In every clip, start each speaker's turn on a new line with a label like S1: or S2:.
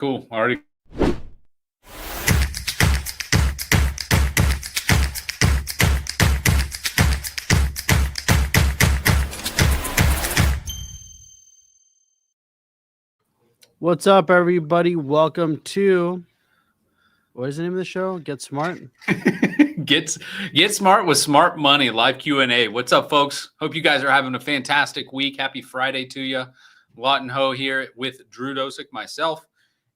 S1: Cool. Already.
S2: What's up, everybody? Welcome to what is the name of the show? Get Smart.
S1: Get smart with smart money. Live Q&A. What's up, folks? Hope you guys are having a fantastic week. Happy Friday to you. Lawton Ho here with Drew Dosek, myself,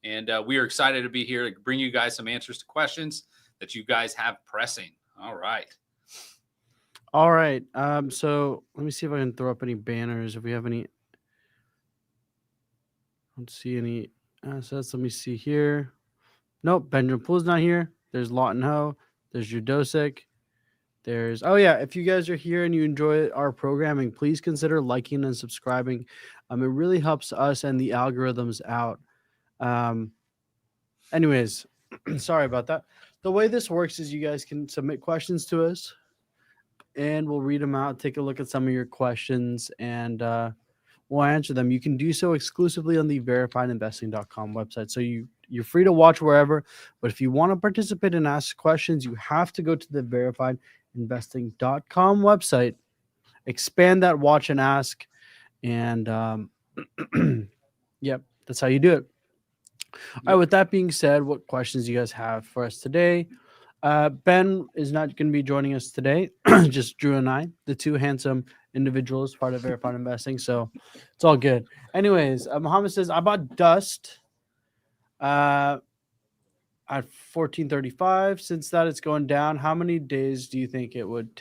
S1: and we are excited to be here to bring you guys some answers to questions that you guys have pressing. All right.
S2: So let me see if I can throw up any banners. If we have any, I don't see any assets. Let me see here. Nope, Benjamin Poole's not here. There's Lawton Ho. There's Drew Dosek. If you guys are here and you enjoy our programming, please consider liking and subscribing. It really helps us and the algorithms out. Anyways, sorry about that. The way this works is you guys can submit questions to us and we'll read them out, take a look at some of your questions, and we'll answer them. You can do so exclusively on the verifiedinvesting.com website. So you're free to watch wherever, but if you want to participate and ask questions, you have to go to the verifiedinvesting.com website, expand that watch and ask, and yep, that's how you do it. All right, with that being said, what questions do you guys have for us today? Ben is not going to be joining us today, just Drew and I, the two handsome individuals, part of Verified Investing. So it's all good. Anyways, Muhammad says, I bought Dust at 1435. Since that it's going down, how many days do you think it would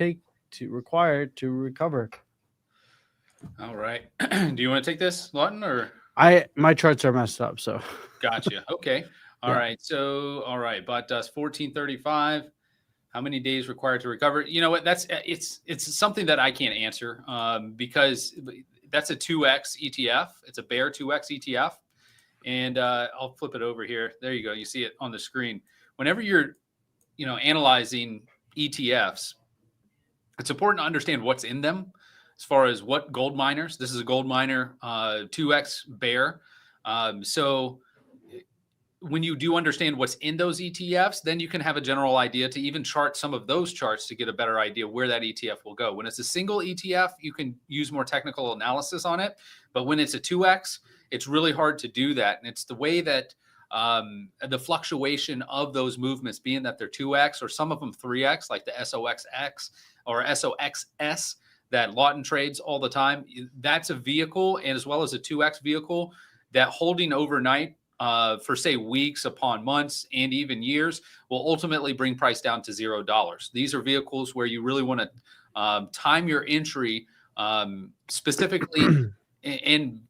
S2: require to recover?
S1: All right. Do you want to take this, Lawton, or?
S2: My charts are messed up, so.
S1: Gotcha. Okay. All right. So, bought Dust 1435. How many days required to recover? You know what? It's something that I can't answer because that's a 2x ETF. It's a bear 2x ETF. And I'll flip it over here. There you go. You see it on the screen. Whenever you're, analyzing ETFs, it's important to understand what's in them as far as what gold miners. This is a gold miner 2x bear. So when you do understand what's in those ETFs, then you can have a general idea to even chart some of those charts to get a better idea where that ETF will go. When it's a single ETF, you can use more technical analysis on it. But when it's a 2X, it's really hard to do that. And it's the way that the fluctuation of those movements, being that they're 2X or some of them 3X, like the SOXX or SOXS that Lawton trades all the time, that's a vehicle, and as well as a 2X vehicle, that holding overnight for say weeks upon months and even years will ultimately bring price down to $0. These are vehicles where you really want to time your entry specifically, and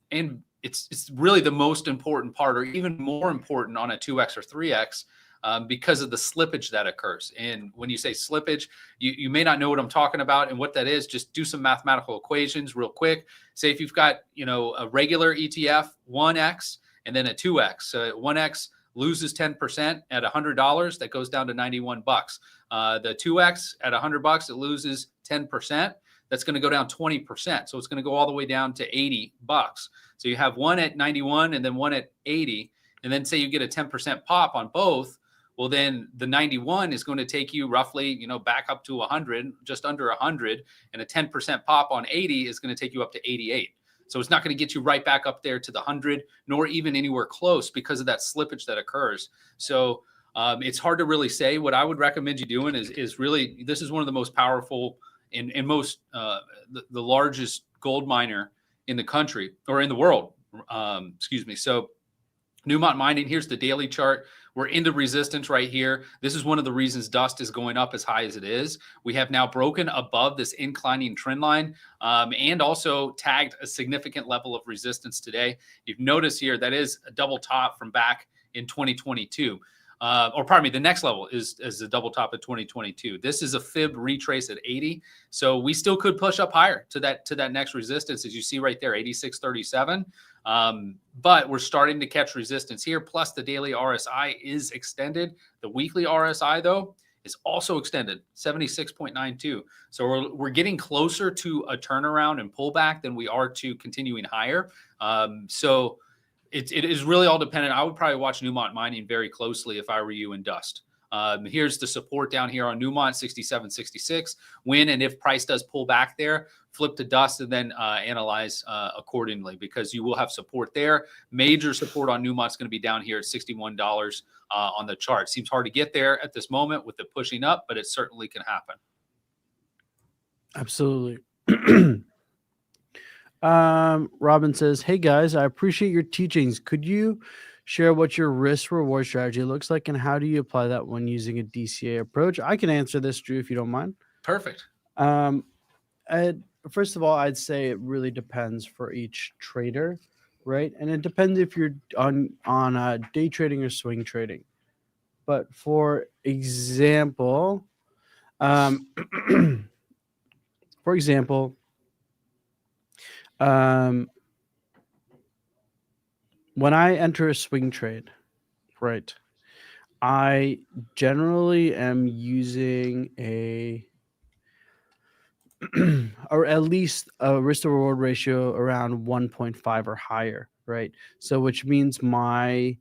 S1: it's really the most important part, or even more important on a 2X or 3X because of the slippage that occurs. And when you say slippage, you may not know what I'm talking about, and what that is. Just do some mathematical equations real quick. Say if you've got a regular ETF 1X and then a 2X. So 1X loses 10% at $100. That goes down to 91 bucks. The 2X at $100, it loses 10%. That's going to go down 20%. So it's going to go all the way down to 80 bucks. So you have one at 91 and then one at 80. And then say you get a 10% pop on both. Well, then the 91 is going to take you roughly, back up to 100, just under 100. And a 10% pop on 80 is going to take you up to 88. So it's not going to get you right back up there to the 100, nor even anywhere close because of that slippage that occurs. So it's hard to really say. What I would recommend you doing is really, this is one of the most powerful and most the largest gold miner in the country, or in the world. So Newmont Mining, here's the daily chart. We're into resistance right here. This is one of the reasons Dust is going up as high as it is. We have now broken above this inclining trend line and also tagged a significant level of resistance today. You've noticed here that is a double top from back in 2022. The next level is a double top of 2022. This is a fib retrace at 80. So we still could push up higher to that next resistance, as you see right there, 86.37. But we're starting to catch resistance here. Plus the daily RSI is extended. The weekly RSI though is also extended, 76.92. So we're getting closer to a turnaround and pullback than we are to continuing higher. So it is really all dependent. I would probably watch Newmont Mining very closely if I were you in Dust. Here's the support down here on Newmont, 67.66. When and if price does pull back there, flip to Dust and then analyze accordingly, because you will have support there. Major support on Newmont's going to be down here at $61 on the chart. Seems hard to get there at this moment with the pushing up, but it certainly can happen.
S2: Absolutely. Robin says, "Hey guys, I appreciate your teachings. Could you share what your risk reward strategy looks like and how do you apply that when using a DCA approach?" I can answer this, Drew, if you don't mind.
S1: Perfect.
S2: First of all, I'd say it really depends for each trader, right? And it depends if you're on day trading or swing trading. But for example, when I enter a swing trade, right, I generally am using or at least a risk to reward ratio around 1.5 or higher, right? So which means my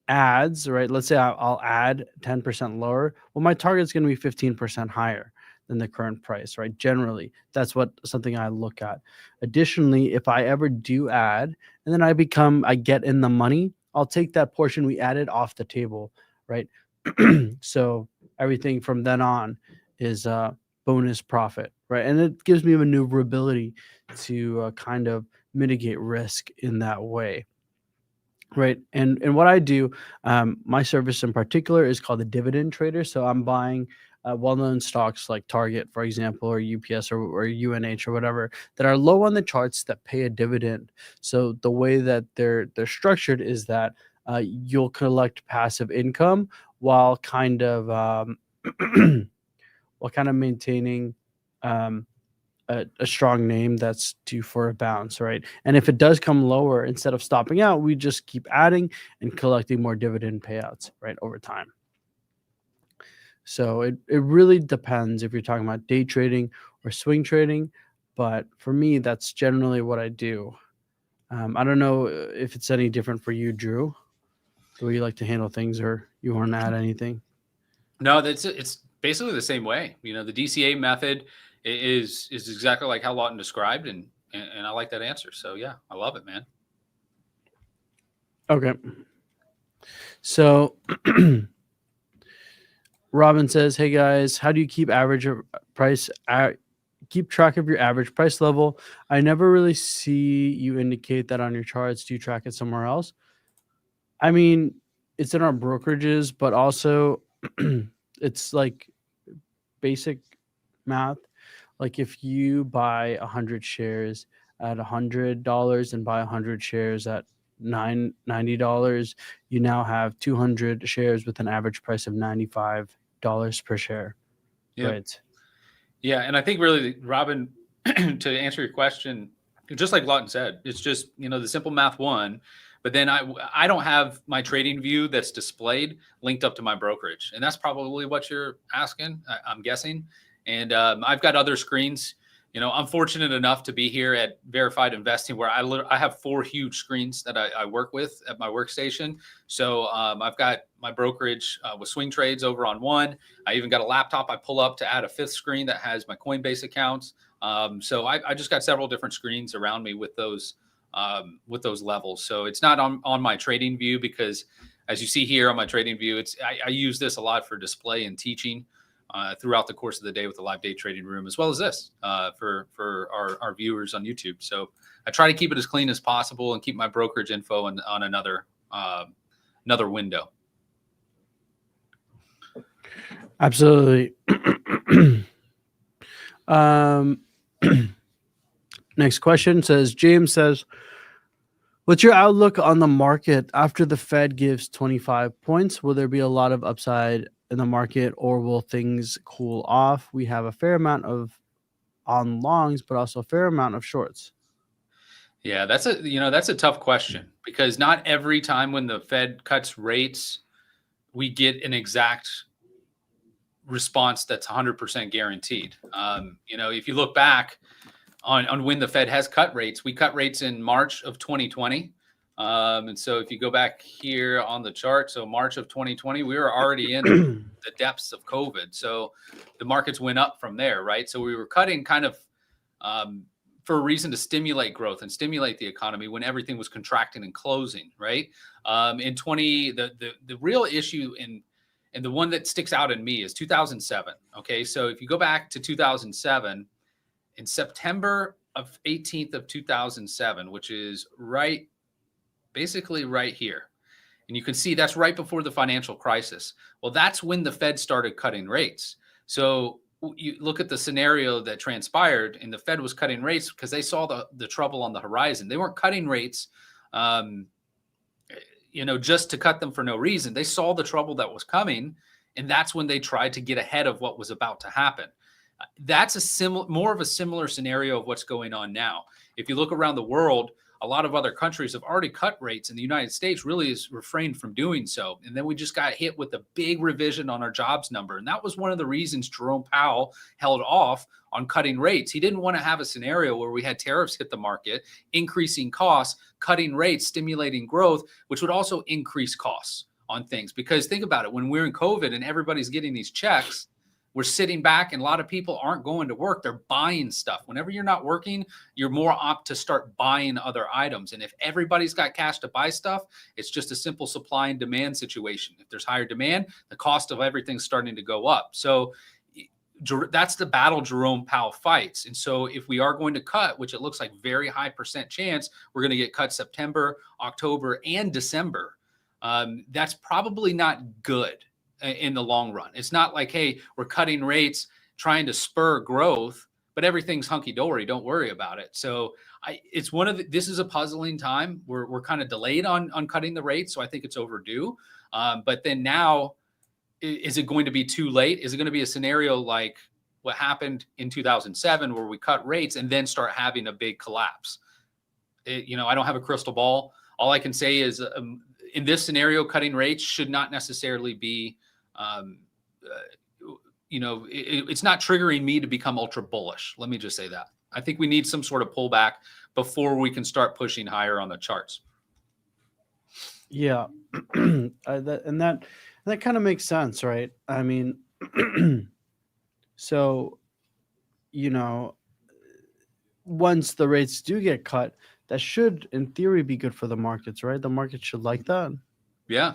S2: ads, right? Let's say I'll add 10% lower. Well, my target's going to be 15% higher than the current price, right? Generally, that's something I look at. Additionally, if I ever do add and then I get in the money, I'll take that portion we added off the table, right? So everything from then on is bonus profit, right? And it gives me a maneuverability to kind of mitigate risk in that way. Right. And what I do, my service in particular is called the dividend trader. So I'm buying well-known stocks like Target, for example, or UPS or UNH or whatever that are low on the charts that pay a dividend. So the way that they're structured is that you'll collect passive income while kind of maintaining a strong name that's due for a bounce, right? And if it does come lower, instead of stopping out, we just keep adding and collecting more dividend payouts, right, over time. So it really depends if you're talking about day trading or swing trading, but for me, that's generally what I do. I don't know if it's any different for you, Drew, the way you like to handle things, or you want to add anything.
S1: No, it's basically the same way. The DCA method is exactly like how Lawton described, and I like that answer. So yeah, I love it, man.
S2: Okay. So Robin says, "Hey guys, how do you keep keep track of your average price level? I never really see you indicate that on your charts. Do you track it somewhere else?" I mean, it's in our brokerages, but also it's like basic math. Like if you buy 100 shares at $100 and buy 100 shares at $90, you now have 200 shares with an average price of $95 per share.
S1: Yep.
S2: Right.
S1: Yeah, and I think really, Robin, to answer your question, just like Lawton said, it's just the simple math one. But then I don't have my trading view that's displayed linked up to my brokerage, and that's probably what you're asking, I'm guessing. And I've got other screens. I'm fortunate enough to be here at Verified Investing, where I have 4 huge screens that I work with at my workstation. So I've got my brokerage with swing trades over on one. I even got a laptop I pull up to add a 5th screen that has my Coinbase accounts. So I just got several different screens around me with those levels. So it's not on my trading view, because as you see here on my trading view, I use this a lot for display and teaching throughout the course of the day with the live day trading room, as well as this for our viewers on YouTube. So I try to keep it as clean as possible and keep my brokerage info on another window.
S2: Absolutely. Next question James says, "What's your outlook on the market after the Fed gives 25 points? Will there be a lot of upside in the market, or will things cool off? We have a fair amount on longs, but also a fair amount of shorts."
S1: Yeah, that's a tough question, because not every time when the Fed cuts rates, we get an exact response that's 100% guaranteed. If you look back on when the Fed has cut rates. We cut rates in March of 2020. And so if you go back here on the chart, so March of 2020, we were already in the depths of COVID. So the markets went up from there, right? So we were cutting kind of for a reason to stimulate growth and stimulate the economy when everything was contracting and closing, right? The real issue and the one that sticks out in me is 2007. Okay, so if you go back to 2007, in September of 18th of 2007, which is basically right here. And you can see that's right before the financial crisis. Well, that's when the Fed started cutting rates. So you look at the scenario that transpired, and the Fed was cutting rates because they saw the trouble on the horizon. They weren't cutting rates, just to cut them for no reason. They saw the trouble that was coming, and that's when they tried to get ahead of what was about to happen. That's more of a similar scenario of what's going on now. If you look around the world, a lot of other countries have already cut rates, and the United States really has refrained from doing so. And then we just got hit with a big revision on our jobs number. And that was one of the reasons Jerome Powell held off on cutting rates. He didn't want to have a scenario where we had tariffs hit the market, increasing costs, cutting rates, stimulating growth, which would also increase costs on things. Because think about it, when we're in COVID and everybody's getting these checks, we're sitting back, and a lot of people aren't going to work. They're buying stuff. Whenever you're not working, you're more apt to start buying other items. And if everybody's got cash to buy stuff, it's just a simple supply and demand situation. If there's higher demand, the cost of everything's starting to go up. So that's the battle Jerome Powell fights. And so if we are going to cut, which it looks like very high percent chance, we're going to get cut September, October, and December. That's probably not good in the long run. It's not like, hey, we're cutting rates, trying to spur growth, but everything's hunky-dory. Don't worry about it. So this is a puzzling time. We're kind of delayed on cutting the rates. So I think it's overdue. But then now, is it going to be too late? Is it going to be a scenario like what happened in 2007 where we cut rates and then start having a big collapse? I don't have a crystal ball. All I can say is in this scenario, cutting rates should not necessarily be it's not triggering me to become ultra bullish. Let me just say that. I think we need some sort of pullback before we can start pushing higher on the charts.
S2: Yeah. That kind of makes sense, right? I mean, so, once the rates do get cut, that should, in theory, be good for the markets, right? The market should like that.
S1: Yeah.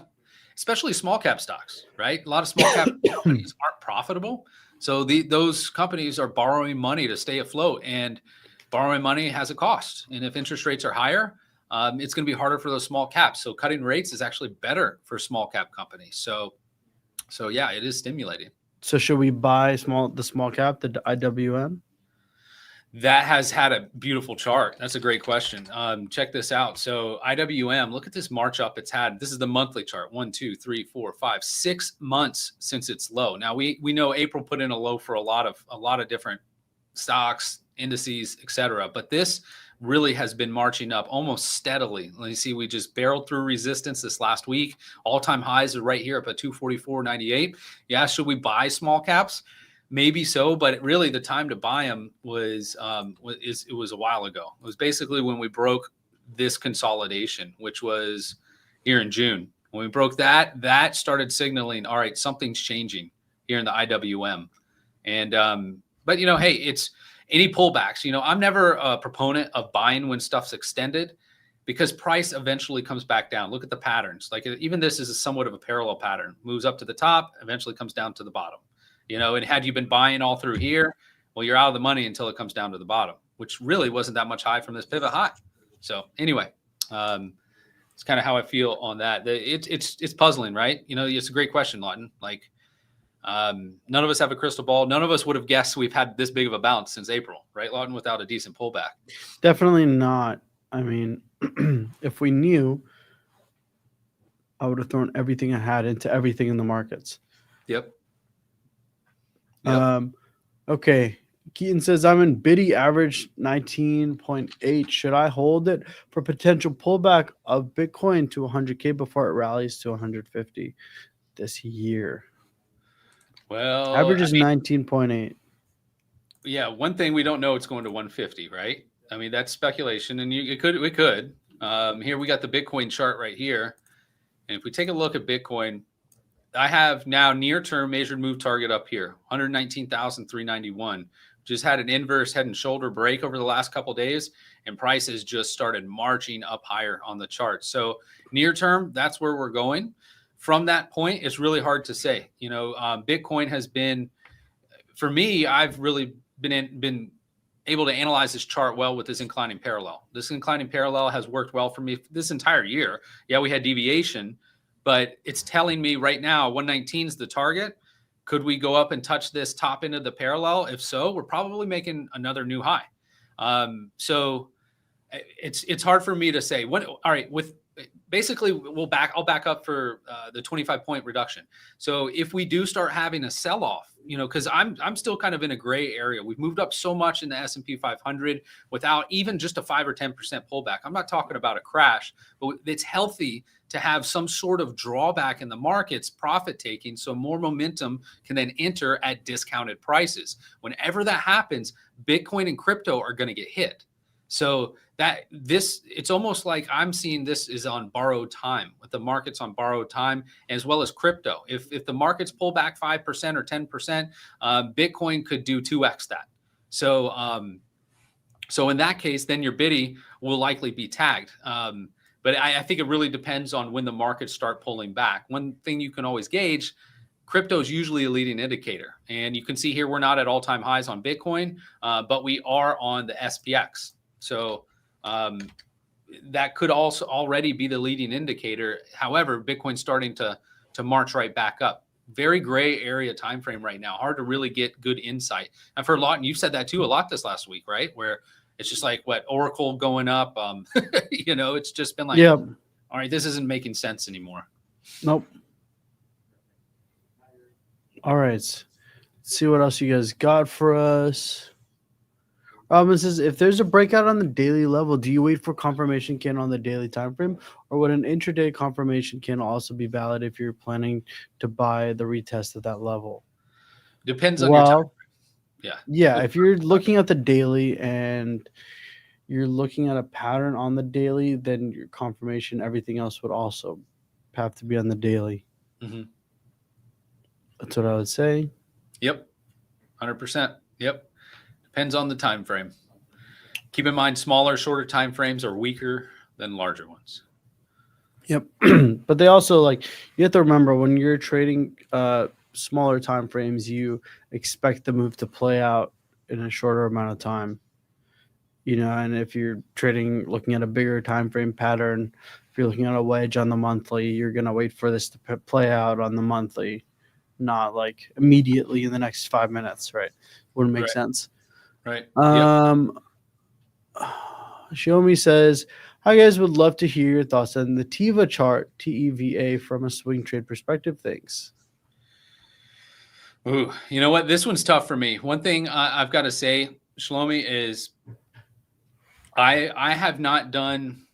S1: Especially small cap stocks, right? A lot of small cap companies aren't profitable. So those companies are borrowing money to stay afloat, and borrowing money has a cost. And if interest rates are higher, it's going to be harder for those small caps. So cutting rates is actually better for small cap companies. So yeah, it is stimulating.
S2: So should we buy the small cap, the IWM?
S1: That has had a beautiful chart. That's a great question. Check this out. So IWM, look at this march up it's had. This is the monthly chart. 1, 2, 3, 4, 5, 6 months since its low. Now we know April put in a low for a lot of different stocks, indices, etc. But this really has been marching up almost steadily. Let me see. We just barreled through resistance this last week. All-time highs are right here up at 244.98. Yeah, should we buy small caps? Maybe so, but really the time to buy them was a while ago. It was basically when we broke this consolidation, which was here in June. When we broke that started signaling, all right, something's changing here in the IWM. And but hey, it's any pullbacks. I'm never a proponent of buying when stuff's extended, because price eventually comes back down. Look at the patterns. Like even this is somewhat of a parallel pattern. Moves up to the top, eventually comes down to the bottom. And had you been buying all through here, well, you're out of the money until it comes down to the bottom, which really wasn't that much high from this pivot high. So anyway, it's kind of how I feel on that. It's puzzling, right? It's a great question, Lawton. Like none of us have a crystal ball. None of us would have guessed we've had this big of a bounce since April, right, Lawton, without a decent pullback.
S2: Definitely not. I mean, if we knew, I would have thrown everything I had into everything in the markets.
S1: Yep.
S2: Okay. Keaton says, I'm in biddy average 19.8. Should I hold it for potential pullback of Bitcoin to 100K before it rallies to 150 this year?
S1: Well,
S2: average is 19.8.
S1: Yeah, one thing we don't know, it's going to 150, right? I mean, that's speculation, and we could. Here we got the Bitcoin chart right here, and if we take a look at Bitcoin, I have now near-term measured move target up here, 119,391. Just had an inverse head and shoulder break over the last couple of days, and prices just started marching up higher on the chart. So near term, that's where we're going. From that point, it's really hard to say. Bitcoin has been, for me, I've really been able to analyze this chart well with this inclining parallel. This inclining parallel has worked well for me this entire year. Yeah, we had deviation, but it's telling me right now 119 is the target. Could we go up and touch this top end of the parallel? If so, we're probably making another new high. So it's hard for me to say. All right, with basically I'll back up for the 25-point reduction. So if we do start having a sell-off, because I'm still kind of in a gray area. We've moved up so much in the S&P 500 without even just a 5 or 10% pullback. I'm not talking about a crash, but it's healthy to have some sort of drawback in the markets, profit taking, so more momentum can then enter at discounted prices. Whenever that happens, Bitcoin and crypto are going to get hit. So it's almost like I'm seeing this is on borrowed time, with the markets on borrowed time, as well as crypto. If the markets pull back 5% or 10%, Bitcoin could do 2x that. So in that case, then your biddy will likely be tagged. But I think it really depends on when the markets start pulling back. One thing you can always gauge, crypto is usually a leading indicator. And you can see here, we're not at all-time highs on Bitcoin, but we are on the SPX. So that could also already be the leading indicator. However, Bitcoin's starting to march right back up. Very gray area time frame right now. Hard to really get good insight. I've heard Lawton, you've said that too a lot this last week, right? Where it's just like Oracle going up. It's just been like,
S2: Yeah.
S1: All right, this isn't making sense anymore.
S2: Nope. All right. Let's see what else you guys got for us. Robin says, if there's a breakout on the daily level, do you wait for confirmation candle on the daily time frame, or would an intraday confirmation candle also be valid if you're planning to buy the retest at that level?
S1: Depends on your time.
S2: Yeah. If you're looking at the daily and you're looking at a pattern on the daily, then your confirmation, everything else would also have to be on the daily.
S1: Mm-hmm.
S2: That's what I would say.
S1: Yep. 100%. Yep. Depends on the time frame. Keep in mind, smaller, shorter time frames are weaker than larger ones.
S2: Yep. But they also, you have to remember, when you're trading smaller time frames, you expect the move to play out in a shorter amount of time. And if you're trading looking at a bigger time frame pattern, if you're looking at a wedge on the monthly, you're going to wait for this to play out on the monthly, not immediately in the next 5 minutes, right? Wouldn't make sense.
S1: Right.
S2: Xiaomi says, hi guys, would love to hear your thoughts on the TEVA chart, TEVA, from a swing trade perspective. Thanks.
S1: Ooh, you know what? This one's tough for me. One thing I've got to say, Shlomi, is I have not done.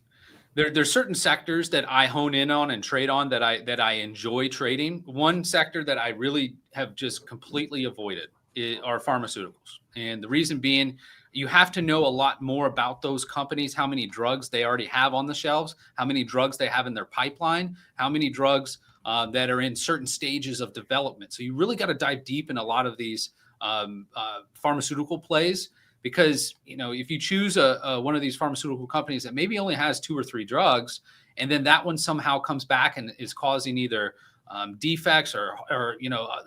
S1: There's certain sectors that I hone in on and trade on that I enjoy trading. One sector that I really have just completely avoided are pharmaceuticals, and the reason being, you have to know a lot more about those companies, how many drugs they already have on the shelves, how many drugs they have in their pipeline, how many drugs that are in certain stages of development. So you really got to dive deep in a lot of these pharmaceutical plays, because if you choose one of these pharmaceutical companies that maybe only has 2 or 3 drugs, and then that one somehow comes back and is causing either defects or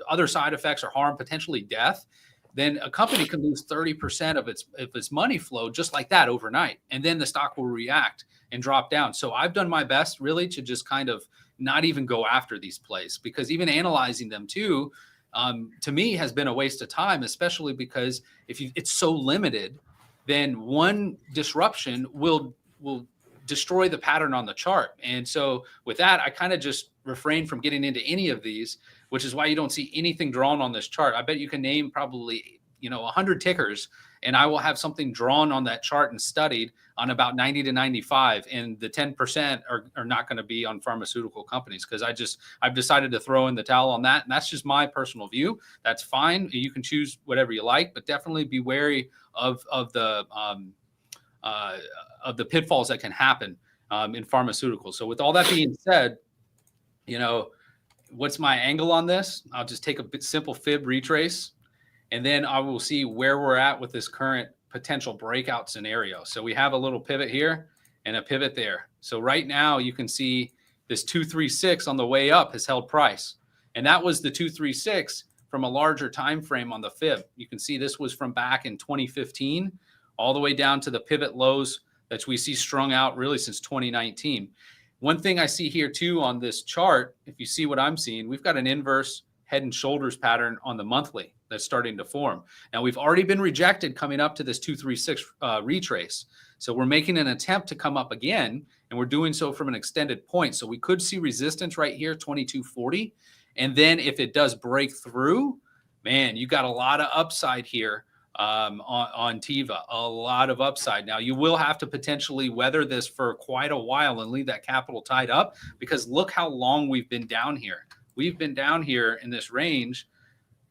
S1: other side effects or harm, potentially death, then a company can lose 30% of its money flow just like that overnight, and then the stock will react and drop down. So I've done my best really to just kind of not even go after these plays, because even analyzing them too, to me, has been a waste of time, especially because it's so limited, then one disruption will destroy the pattern on the chart. And so with that, I kind of just refrain from getting into any of these, which is why you don't see anything drawn on this chart. I bet you can name probably 100 tickers, and I will have something drawn on that chart and studied on about 90 to 95, and the 10% are not going to be on pharmaceutical companies, because I've decided to throw in the towel on that, and that's just my personal view. That's fine. You can choose whatever you like, but definitely be wary of the pitfalls that can happen in pharmaceuticals. So with all that being said, what's my angle on this? I'll just take a simple fib retrace, and then I will see where we're at with this current potential breakout scenario. So we have a little pivot here and a pivot there. So right now you can see this 236 on the way up has held price. And that was the 236 from a larger time frame on the fib. You can see this was from back in 2015 all the way down to the pivot lows that we see strung out really since 2019. One thing I see here too on this chart, if you see what I'm seeing, we've got an inverse head and shoulders pattern on the monthly that's starting to form. Now we've already been rejected coming up to this 236 retrace. So we're making an attempt to come up again, and we're doing so from an extended point. So we could see resistance right here, 2240. And then if it does break through, man, you got a lot of upside here on Teva, a lot of upside. Now you will have to potentially weather this for quite a while and leave that capital tied up, because look how long we've been down here. We've been down here in this range.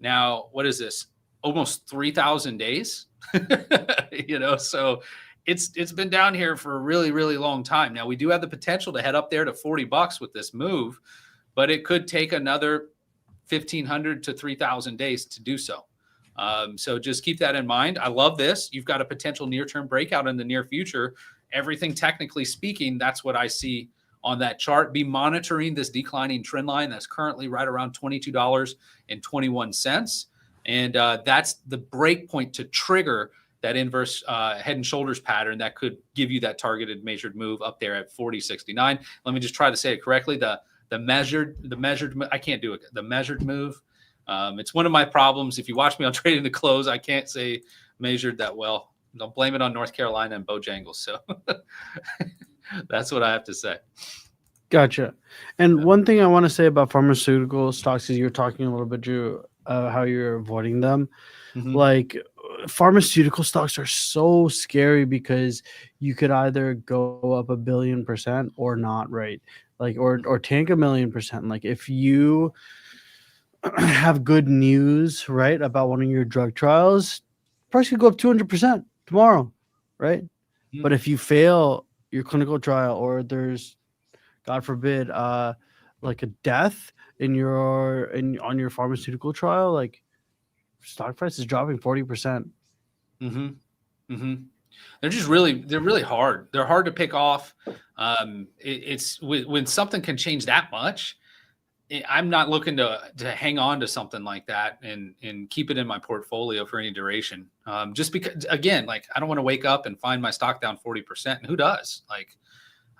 S1: Now, what is this? Almost 3,000 days, so it's been down here for a really, really long time. Now we do have the potential to head up there to $40 with this move, but it could take another 1,500 to 3,000 days to do so. So just keep that in mind. I love this. You've got a potential near-term breakout in the near future. Everything technically speaking, that's what I see on that chart. Be monitoring this declining trend line that's currently right around $22.21. And that's the break point to trigger that inverse head and shoulders pattern that could give you that targeted measured move up there at 40.69. Let me just try to say it correctly. The measured, I can't do it. The measured move. It's one of my problems. If you watch me on Trading the Close, I can't say measured that well. Don't blame it on North Carolina and Bojangles. So that's what I have to say.
S2: Gotcha. And one thing I want to say about pharmaceutical stocks is you're talking a little bit, Drew, how you're avoiding them.
S1: Mm-hmm.
S2: Like pharmaceutical stocks are so scary because you could either go up 1,000,000,000% or not, right? Like, or tank 1,000,000%. Like if you have good news, right, about one of your drug trials, price could go up 200% tomorrow, right?
S1: Mm-hmm.
S2: But if you fail your clinical trial, or there's, God forbid, like a death on your pharmaceutical trial, like stock price is dropping 40%.
S1: Mm-hmm. Mm-hmm. They're really hard. They're hard to pick off. It's when something can change that much. I'm not looking to hang on to something like that and keep it in my portfolio for any duration. Just because, again, like I don't want to wake up and find my stock down 40%. And who does? Like,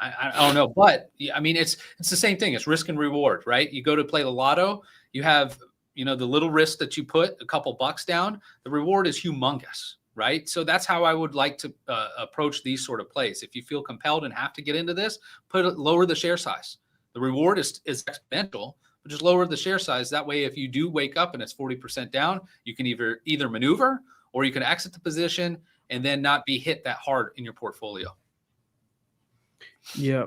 S1: I don't know. But I mean, it's the same thing. It's risk and reward, right? You go to play the lotto, you have, the little risk that you put a couple bucks down, the reward is humongous, right? So that's how I would like to approach these sort of plays. If you feel compelled and have to get into this, lower the share size. The reward is exponential, but just lower the share size. That way, if you do wake up and it's 40% down, you can either maneuver or you can exit the position and then not be hit that hard in your portfolio.
S2: Yeah.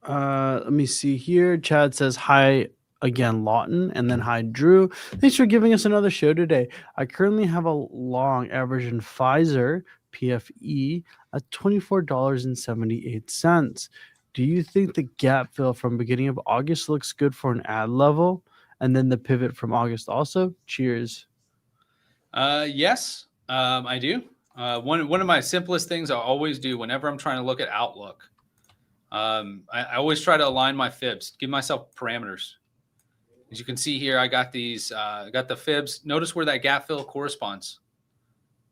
S2: Let me see here. Chad says, hi again, Lawton, and then hi, Drew. Thanks for giving us another show today. I currently have a long average in Pfizer PFE at $24.78. Do you think the gap fill from beginning of August looks good for an ad level? And then the pivot from August also? Cheers.
S1: Yes, I do. One of my simplest things I always do whenever I'm trying to look at outlook, I always try to align my fibs, give myself parameters. As you can see here, I got these, got the fibs. Notice where that gap fill corresponds.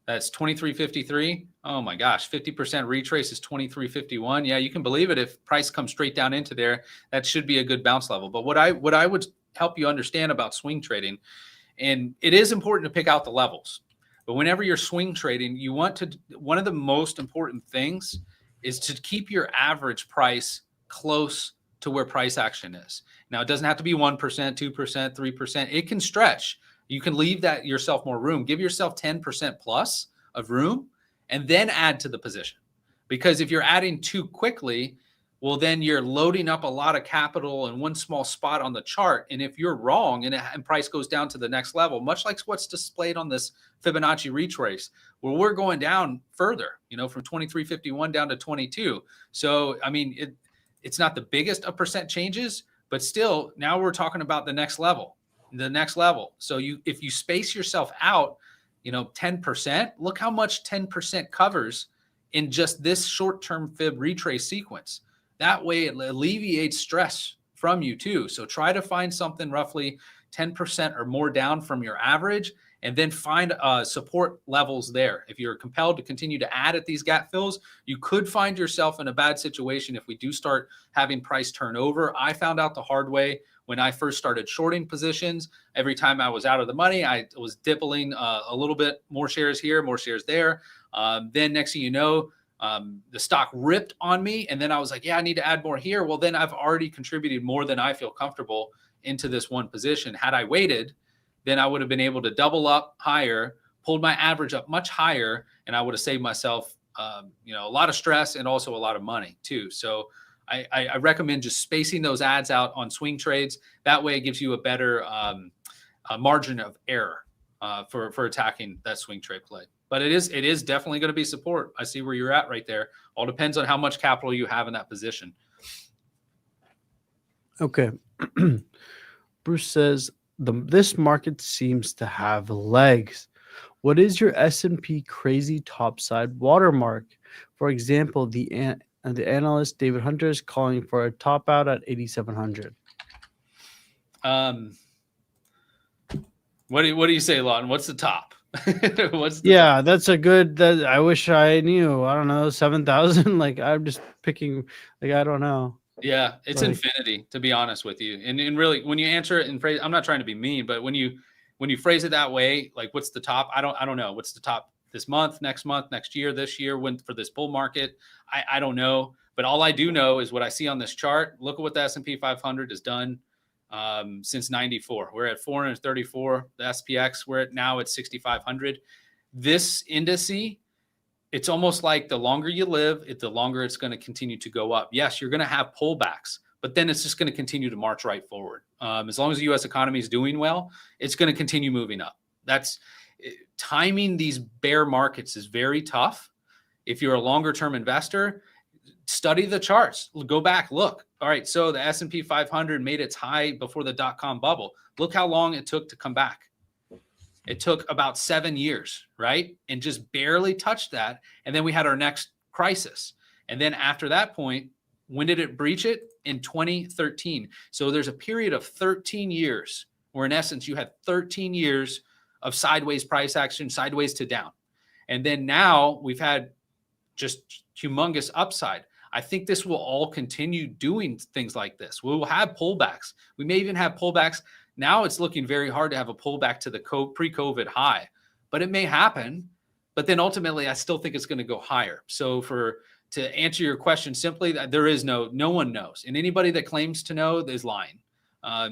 S1: That's 23.53. Oh my gosh, 50% retrace is 23.51. Yeah, you can believe it. If price comes straight down into there, that should be a good bounce level. But what I would help you understand about swing trading, and it is important to pick out the levels. But whenever you're swing trading, you want to, one of the most important things is to keep your average price close to where price action is. Now, it doesn't have to be 1%, 2%, 3%. It can stretch. You can leave that yourself more room. Give yourself 10% plus of room and then add to the position. Because if you're adding too quickly, well, then you're loading up a lot of capital in one small spot on the chart. And if you're wrong and price goes down to the next level, much like what's displayed on this Fibonacci retrace, where we're going down further, from 23.51 down to 22. So, I mean, it's not the biggest of percent changes, but still, now we're talking about the next level. So if you space yourself out, 10%, look how much 10% covers in just this short-term fib retrace sequence. That way it alleviates stress from you too. So try to find something roughly 10% or more down from your average, and then find support levels there. If you're compelled to continue to add at these gap fills, you could find yourself in a bad situation if we do start having price turnover. I found out the hard way when I first started shorting positions. Every time I was out of the money, I was dipping a little bit more shares here, more shares there. Then next thing you know, the stock ripped on me, and then I was like, yeah, I need to add more here. Well, then I've already contributed more than I feel comfortable into this one position. Had I waited, then I would have been able to double up higher, pulled my average up much higher, and I would have saved myself, a lot of stress and also a lot of money too. So I recommend just spacing those ads out on swing trades. That way it gives you a better margin of error for attacking that swing trade play. But it is definitely going to be support. I see where you're at right there. All depends on how much capital you have in that position.
S2: Okay. Bruce says, this market seems to have legs. What is your S&P crazy topside watermark? For example, the analyst David Hunter is calling for a top out at 8,700.
S1: What do you say, Lawton? What's the top?
S2: Top? That's a good. I wish I knew. I don't know, 7,000. Like, I'm just picking. Like, I don't know.
S1: Yeah, it's infinity, to be honest with you. And really, when you answer it in phrase, I'm not trying to be mean, but when you phrase it that way, like, what's the top? I don't know. What's the top this month, next year, this year, when for this bull market? I don't know. But all I do know is what I see on this chart. Look at what the S&P 500 has done since 94. We're at 434. The SPX, we're now at 6,500. This indice, it's almost like the longer you live, the longer it's going to continue to go up. Yes, you're going to have pullbacks, but then it's just going to continue to march right forward. As long as the U.S. economy is doing well, it's going to continue moving up. Timing these bear markets is very tough. If you're a longer-term investor, study the charts. Go back, look. All right, so the S&P 500 made its high before the dot-com bubble. Look how long it took to come back. It took about 7 years, right? And just barely touched that. And then we had our next crisis. And then after that point, when did it breach it? In 2013. So there's a period of 13 years where, in essence, you had 13 years of sideways price action, sideways to down. And then now we've had just humongous upside. I think this will all continue doing things like this. We will have pullbacks. We may even have pullbacks. Now it's looking very hard to have a pullback to the pre-COVID high, but it may happen. But then ultimately, I still think it's going to go higher. So to answer your question simply, there is no one knows, and anybody that claims to know is lying.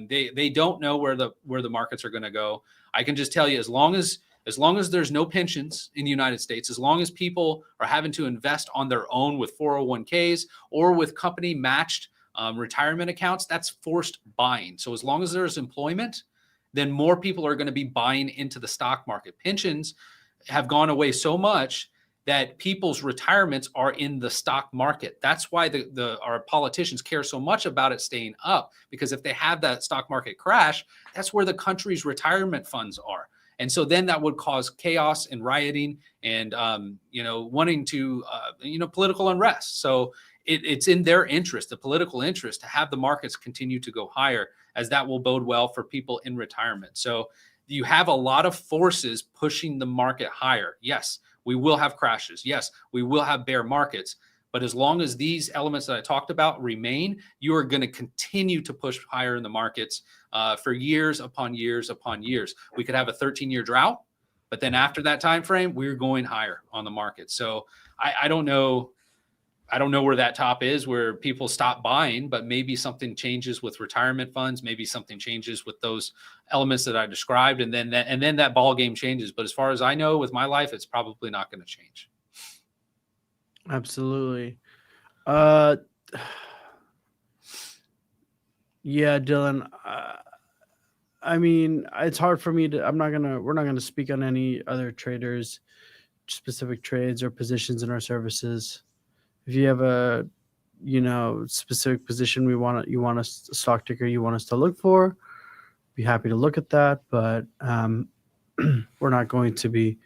S1: They don't know where the markets are going to go. I can just tell you, as long as there's no pensions in the United States, as long as people are having to invest on their own with 401ks or with company matched retirement accounts, that's forced buying. So as long as there's employment, then more people are going to be buying into the stock market. Pensions have gone away so much that people's retirements are in the stock market. That's why our politicians care so much about it staying up, because if they have that stock market crash, that's where the country's retirement funds are. And so then that would cause chaos and rioting and, wanting to, political unrest. So it's in their interest, the political interest, to have the markets continue to go higher, as that will bode well for people in retirement. So you have a lot of forces pushing the market higher. Yes, we will have crashes. Yes, we will have bear markets. But as long as these elements that I talked about remain, you are going to continue to push higher in the markets for years upon years upon years. We could have a 13-year drought, but then after that time frame, we're going higher on the market. So I don't know. I don't know where that top is, where people stop buying, but maybe something changes with retirement funds. Maybe something changes with those elements that I described, and then that ball game changes. But as far as I know, with my life, it's probably not going to change.
S2: Absolutely. Yeah, Dylan. I mean, it's hard for me to. We're not gonna speak on any other traders, specific trades or positions in our services. If you have a, specific position you want us a stock ticker you want us to look for, be happy to look at that. But we're not going to be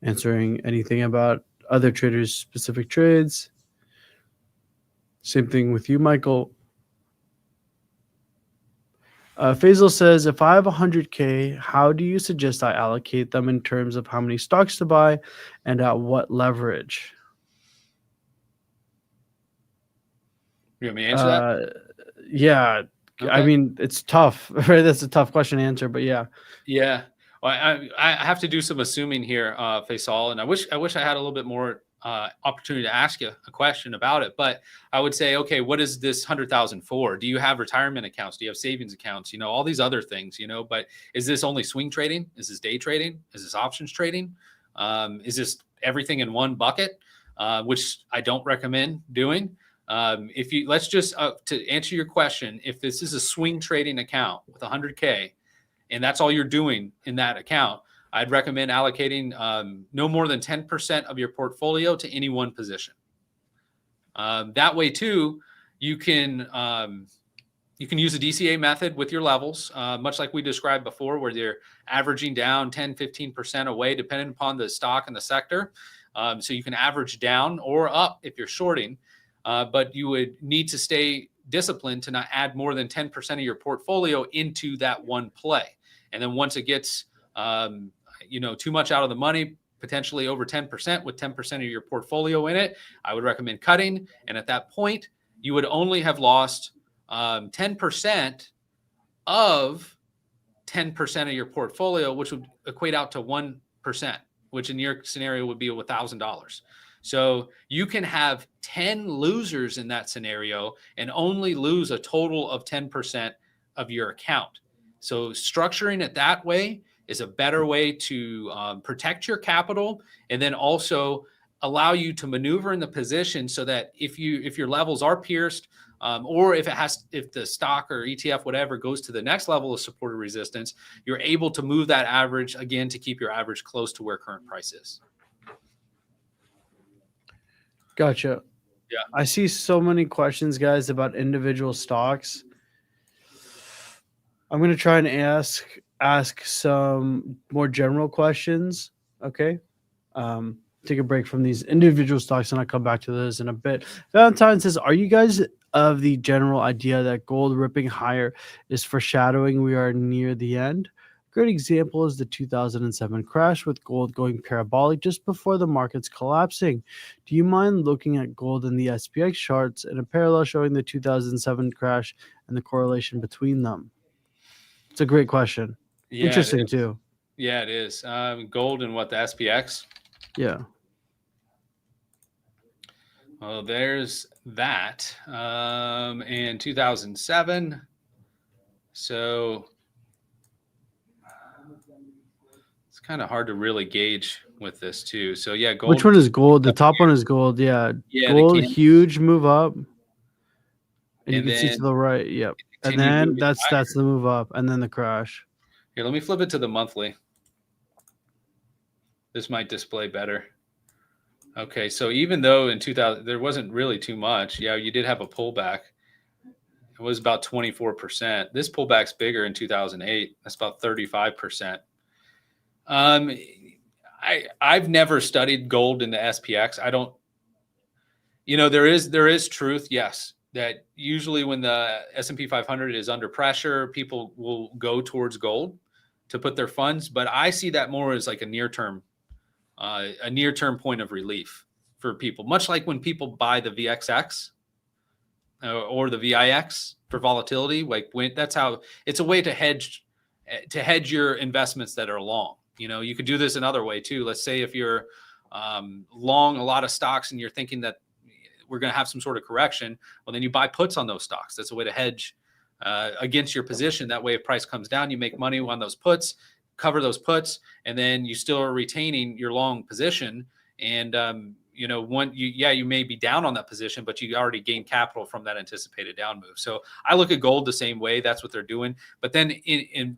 S2: answering anything about other traders' specific trades. Same thing with you, Michael. Faisal says, if I have 100K, how do you suggest I allocate them in terms of how many stocks to buy and at what leverage?
S1: You want me to answer that?
S2: Yeah. Okay. I mean, it's tough, right? That's a tough question to answer, but yeah.
S1: Yeah. Well, I have to do some assuming here, Faisal, and I wish I had a little bit more opportunity to ask you a question about it. But I would say, okay, what is this 100,000 for? Do you have retirement accounts? Do you have savings accounts? All these other things. But is this only swing trading? Is this day trading? Is this options trading? Is this everything in one bucket? Which I don't recommend doing. Let's just to answer your question, if this is a swing trading account with 100K, and that's all you're doing in that account, I'd recommend allocating no more than 10% of your portfolio to any one position. That way, too, you can use the DCA method with your levels, much like we described before, where they're averaging down 10, 15% away, depending upon the stock and the sector. So you can average down or up if you're shorting, but you would need to stay disciplined to not add more than 10% of your portfolio into that one play. And then once it gets too much out of the money, potentially over 10% with 10% of your portfolio in it, I would recommend cutting. And at that point, you would only have lost 10% of 10% of your portfolio, which would equate out to 1%, which in your scenario would be $1,000. So you can have 10 losers in that scenario and only lose a total of 10% of your account. So structuring it that way is a better way to protect your capital, and then also allow you to maneuver in the position so that if your levels are pierced, or if the stock or ETF, whatever, goes to the next level of support or resistance, you're able to move that average again to keep your average close to where current price is.
S2: Gotcha.
S1: Yeah.
S2: I see so many questions, guys, about individual stocks. I'm going to try and ask some more general questions. Okay. Take a break from these individual stocks and I'll come back to those in a bit. Valentine says, are you guys of the general idea that gold ripping higher is foreshadowing we are near the end? Great example is the 2007 crash with gold going parabolic just before the market's collapsing. Do you mind looking at gold in the SPX charts in a parallel showing the 2007 crash and the correlation between them? It's a great question.
S1: Yeah,
S2: interesting too.
S1: Yeah, it is. Gold and what, the SPX?
S2: Yeah.
S1: Well, there's that. And 2007. So it's kind of hard to really gauge with this too. So yeah, gold.
S2: Which one is gold? The top one is gold. Yeah. Gold, huge move up. And you can see to the right. Yep. And then that's the move up, and then the crash.
S1: Here, let me flip it to the monthly. This might display better. Okay, so even though in 2000 there wasn't really too much, yeah, you did have a pullback. It was about 24%. This pullback's bigger in 2008. That's about 35%. I've never studied gold in the SPX. I don't. There is truth, yes, that usually when the S&P 500 is under pressure, people will go towards gold to put their funds. But I see that more as like a near-term point of relief for people, much like when people buy the VXX or the VIX for volatility. Like that's how it's a way to hedge your investments that are long. You could do this another way too. Let's say if you're long a lot of stocks and you're thinking that we're going to have some sort of correction. Well, then you buy puts on those stocks. That's a way to hedge against your position. That way, if price comes down, you make money on those puts, cover those puts, and then you still are retaining your long position. And you may be down on that position, but you already gained capital from that anticipated down move. So I look at gold the same way. That's what they're doing. But then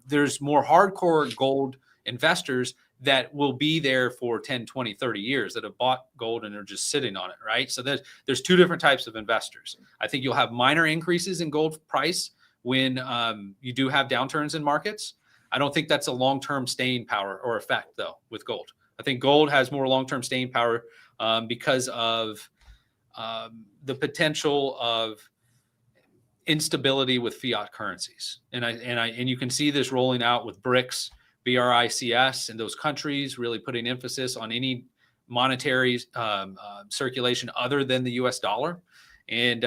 S1: there's more hardcore gold investors that will be there for 10, 20, 30 years that have bought gold and are just sitting on it, right? So there's two different types of investors. I think you'll have minor increases in gold price when you do have downturns in markets. I don't think that's a long-term staying power or effect, though, with gold. I think gold has more long-term staying power because of the potential of instability with fiat currencies, and you can see this rolling out with BRICS, BRICS, and those countries really putting emphasis on any monetary circulation other than the U.S. dollar, and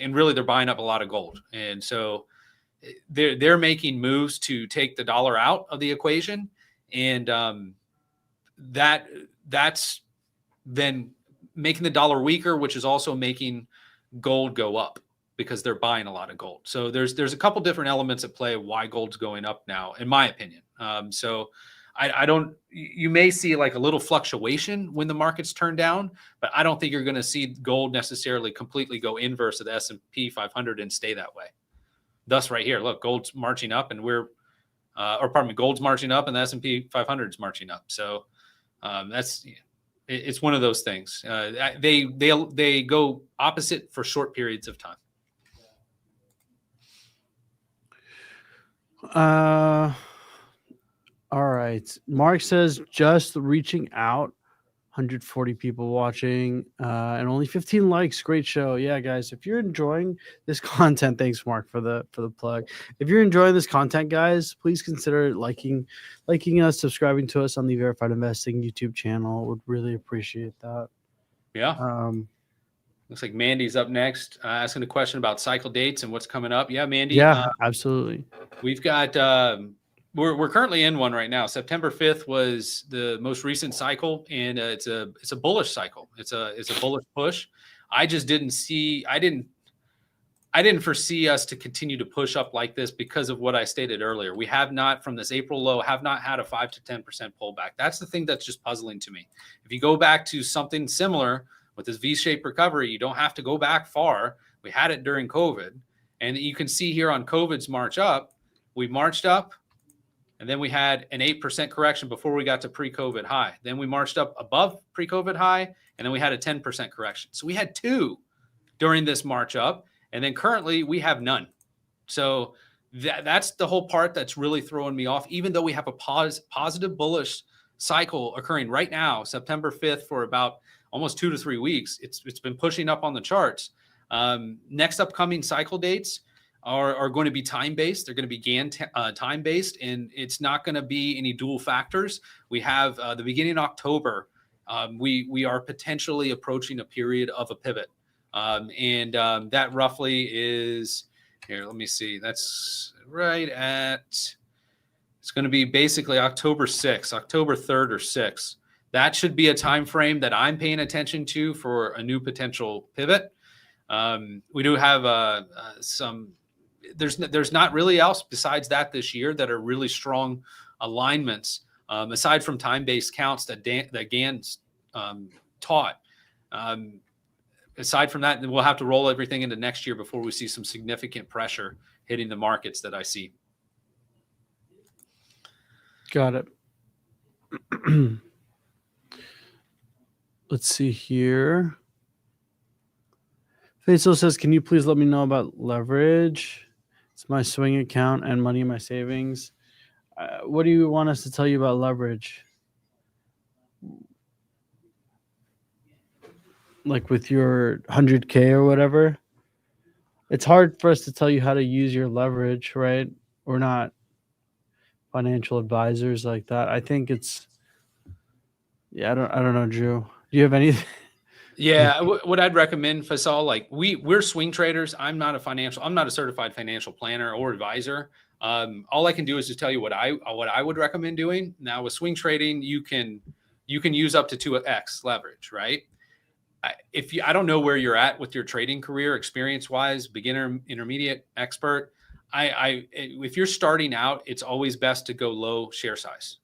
S1: really they're buying up a lot of gold, and so they're making moves to take the dollar out of the equation, and that's then making the dollar weaker, which is also making gold go up because they're buying a lot of gold. So there's a couple different elements at play why gold's going up now, in my opinion. So you may see like a little fluctuation when the markets turn down, but I don't think you're going to see gold necessarily completely go inverse of the S&P 500 and stay that way. Thus right here, look, gold's marching up and gold's marching up and the S&P 500 is marching up. So it's one of those things. They go opposite for short periods of time.
S2: All right. Mark says just reaching out. 140 people watching and only 15 likes. Great show. Yeah, guys, if you're enjoying this content, thanks Mark for the plug. If you're enjoying this content, guys, please consider liking us, subscribing to us on the Verified Investing YouTube channel. Would really appreciate that.
S1: Yeah. Looks like Mandy's up next, asking a question about cycle dates and what's coming up. Yeah, Mandy.
S2: Yeah, absolutely.
S1: We've got we're currently in one right now. September 5th was the most recent cycle, and it's a bullish cycle. It's a bullish push. I just didn't foresee us to continue to push up like this because of what I stated earlier. We have not, from this April low, have not had a 5 to 10% pullback. That's the thing that's just puzzling to me. If you go back to something similar with this V-shaped recovery, you don't have to go back far. We had it during COVID, and you can see here on COVID's march up, we marched up, and then we had an 8% correction before we got to pre-COVID high. Then we marched up above pre-COVID high, and then we had a 10% correction. So we had two during this march up, and then currently we have none. So that's the whole part that's really throwing me off, even though we have a positive bullish cycle occurring right now, September 5th, for about almost 2 to 3 weeks. It's been pushing up on the charts. Next upcoming cycle dates are going to be time-based. They're going to be Gann time-based, and it's not going to be any dual factors. We have the beginning of October. We are potentially approaching a period of a pivot. That roughly is, here, let me see. That's right at, it's going to be basically October 6th, October 3rd or 6th. That should be a time frame that I'm paying attention to for a new potential pivot. We do have there's not really else besides that this year that are really strong alignments, aside from time-based counts that Gann's taught. Aside from that, we'll have to roll everything into next year before we see some significant pressure hitting the markets that I see.
S2: Got it. Let's see here. Faisal says, can you please let me know about leverage? It's my swing account and money in my savings. What do you want us to tell you about leverage? Like with your 100K or whatever? It's hard for us to tell you how to use your leverage, right? We're not financial advisors like that. I think it's, I don't know, Drew. Do you have anything?
S1: Yeah, what I'd recommend, Faisal, like we're swing traders. I'm not a certified financial planner or advisor. All I can do is just tell you what I would recommend doing. Now with swing trading, you can use up to 2x leverage, right? I don't know where you're at with your trading career, experience wise, beginner, intermediate, expert. If you're starting out, it's always best to go low share size,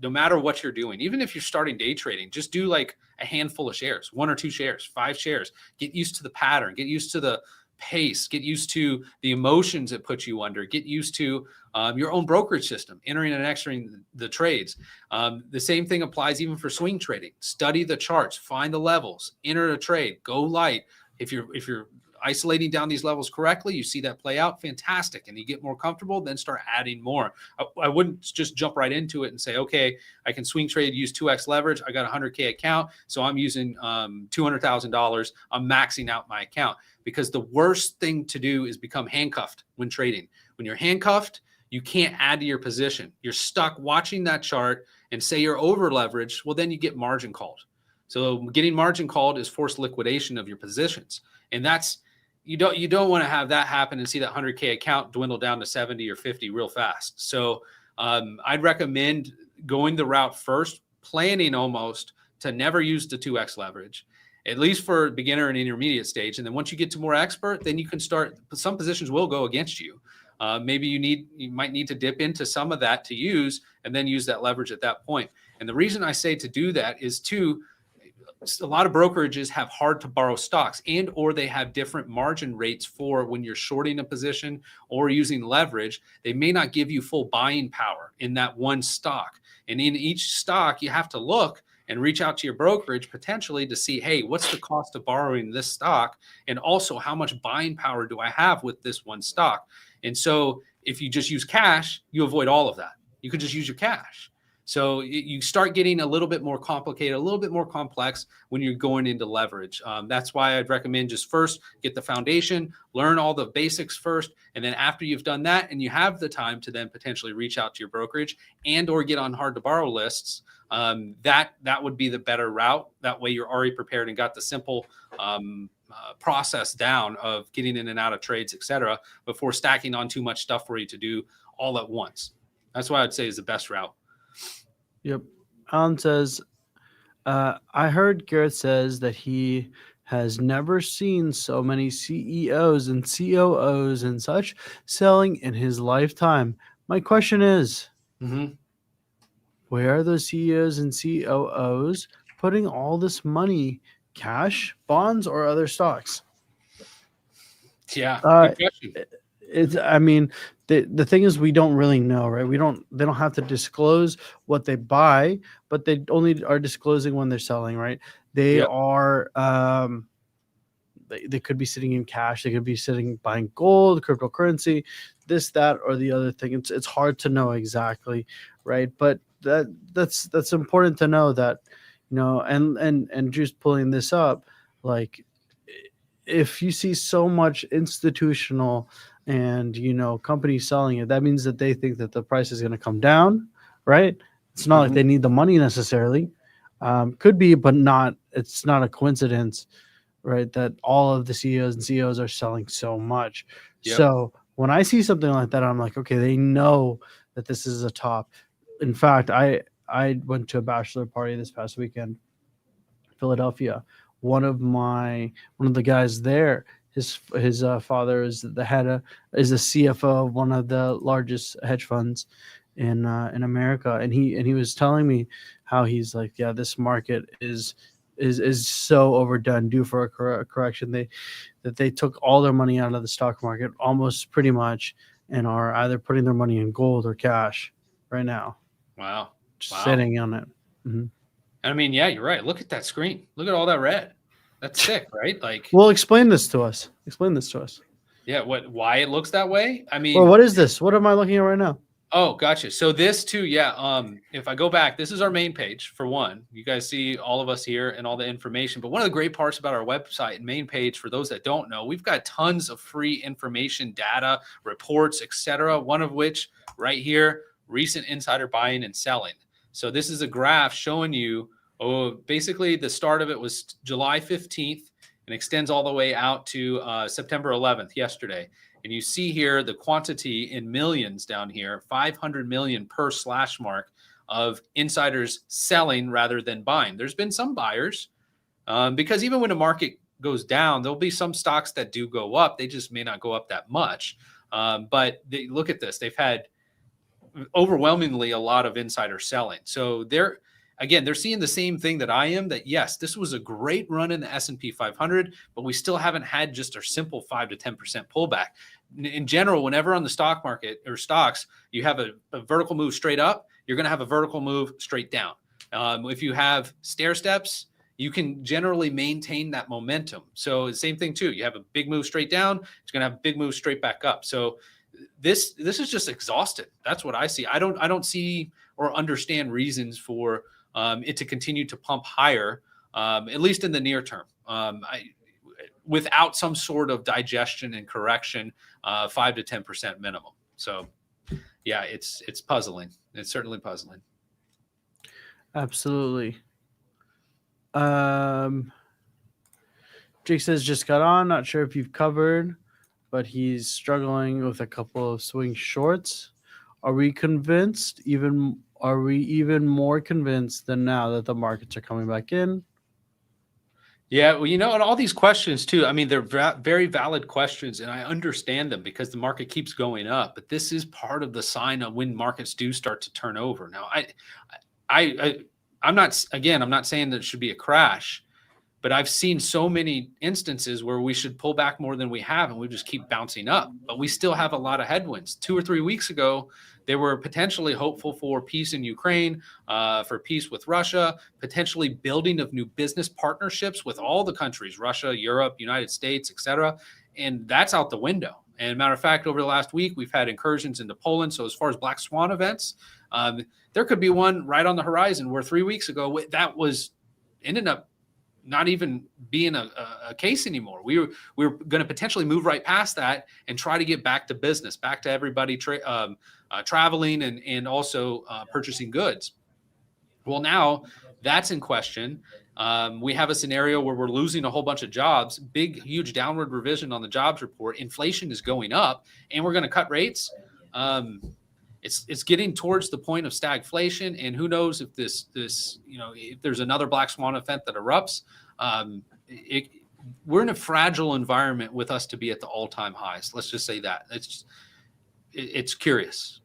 S1: no matter what you're doing. Even if you're starting day trading, just do like a handful of shares, 1 or 2 shares, 5 shares. Get used to the pattern, get used to the pace, get used to the emotions it puts you under, get used to your own brokerage system, entering and exiting the trades. The same thing applies even for swing trading. Study the charts, find the levels, enter a trade, go light. If you're isolating down these levels correctly, you see that play out, fantastic, and you get more comfortable, then start adding more. I wouldn't just jump right into it and say, okay, I can swing trade, use 2x leverage. I got a 100K account, so I'm using $200,000. I'm maxing out my account, because the worst thing to do is become handcuffed when trading. When you're handcuffed, you can't add to your position. You're stuck watching that chart, and say you're over leveraged, well, then you get margin called. So getting margin called is forced liquidation of your positions. And that's, you don't want to have that happen and see that 100K account dwindle down to 70 or 50 real fast. So I'd recommend going the route first, planning almost to never use the 2x leverage, at least for beginner and intermediate stage. And then once you get to more expert, then you can start, some positions will go against you. Maybe you might need to dip into some of that to use, and then use that leverage at that point. And the reason I say to do that is a lot of brokerages have hard to borrow stocks, and or they have different margin rates for when you're shorting a position or using leverage. They may not give you full buying power in that one stock. And in each stock, you have to look and reach out to your brokerage potentially to see, hey, what's the cost of borrowing this stock? And also, how much buying power do I have with this one stock? And so if you just use cash, you avoid all of that. You could just use your cash. So you start getting a little bit more complicated, a little bit more complex when you're going into leverage. That's why I'd recommend just first get the foundation, learn all the basics first. And then after you've done that and you have the time to then potentially reach out to your brokerage and or get on hard to borrow lists, that would be the better route. That way you're already prepared and got the simple process down of getting in and out of trades, et cetera, before stacking on too much stuff for you to do all at once. That's what I'd say is the best route.
S2: Yep. Alan says, I heard Garrett says that he has never seen so many CEOs and COOs and such selling in his lifetime. My question is, where are those CEOs and COOs putting all this money? Cash, bonds, or other stocks?
S1: Yeah, good question.
S2: I mean, the thing is, we don't really know, right? They don't have to disclose what they buy, but they only are disclosing when they're selling, right? They are, they could be sitting in cash. They could be buying gold, cryptocurrency, this, that, or the other thing. It's hard to know exactly, right? But that's important to know that, and just pulling this up, like, if you see so much institutional and companies selling it, that means that they think that the price is going to come down, right? It's not like they need the money necessarily. Could be, but not. It's not a coincidence, right, that all of the CEOs and CEOs are selling so much. So when I see something like that, I'm like, okay, they know that this is a top. In fact, I went to a bachelor party this past weekend, Philadelphia. One of the guys there, his father is the CFO of one of the largest hedge funds in America, and he was telling me how he's like, yeah, this market is so overdone, due for a correction. They took all their money out of the stock market, almost pretty much, and are either putting their money in gold or cash right now.
S1: Wow.
S2: Sitting on it. Mm-hmm.
S1: I mean, yeah, you're right. Look at that screen. Look at all that red. That's sick, right? Like,
S2: well, explain this to us.
S1: Yeah, why it looks that way? I mean,
S2: well, what is this? What am I looking at right now?
S1: Oh, gotcha. So this too, yeah. If I go back, this is our main page for one. You guys see all of us here and all the information. But one of the great parts about our website and main page, for those that don't know, we've got tons of free information, data, reports, etc. One of which right here, recent insider buying and selling. So this is a graph showing you, basically the start of it was July 15th and extends all the way out to September 11th, yesterday. And you see here the quantity in millions down here, 500 million per slash mark of insiders selling rather than buying. There's been some buyers, because even when the market goes down, there'll be some stocks that do go up. They just may not go up that much. But look at this. They've had overwhelmingly a lot of insider selling. So they're seeing the same thing that I am, that yes, this was a great run in the S&P 500, but we still haven't had just a simple 5 to 10% pullback. In general, whenever on the stock market or stocks, you have a vertical move straight up, you're going to have a vertical move straight down. If you have stair steps, you can generally maintain that momentum. So the same thing too. You have a big move straight down, it's going to have a big move straight back up. So this is just exhausted. That's what I see. I don't see or understand reasons for it to continue to pump higher, at least in the near term. Without some sort of digestion and correction, 5 to 10% minimum. So, yeah, it's puzzling. It's certainly puzzling.
S2: Absolutely. Jake says just got on. Not sure if you've covered, but he's struggling with a couple of swing shorts. Are we convinced? Are we even more convinced than now that the markets are coming back in?
S1: Yeah, well, and all these questions too, I mean, they're very valid questions, and I understand them because the market keeps going up. But this is part of the sign of when markets do start to turn over. Now, I'm not saying that it should be a crash, but I've seen so many instances where we should pull back more than we have, and we just keep bouncing up. But we still have a lot of headwinds. 2 or 3 weeks ago, they were potentially hopeful for peace in Ukraine, for peace with Russia, potentially building of new business partnerships with all the countries, Russia, Europe, United States, etc. And that's out the window. And matter of fact, over the last week, we've had incursions into Poland. So as far as Black Swan events, there could be one right on the horizon where 3 weeks ago that was ended up not even being a case anymore. We were going to potentially move right past that and try to get back to business, back to everybody traveling and also purchasing goods. Well, now that's in question. We have a scenario where we're losing a whole bunch of jobs, big, huge downward revision on the jobs report. Inflation is going up, and we're going to cut rates. It's getting towards the point of stagflation, and who knows if this if there's another Black Swan event that erupts. We're in a fragile environment with us to be at the all-time highs. Let's just say that. It's curious.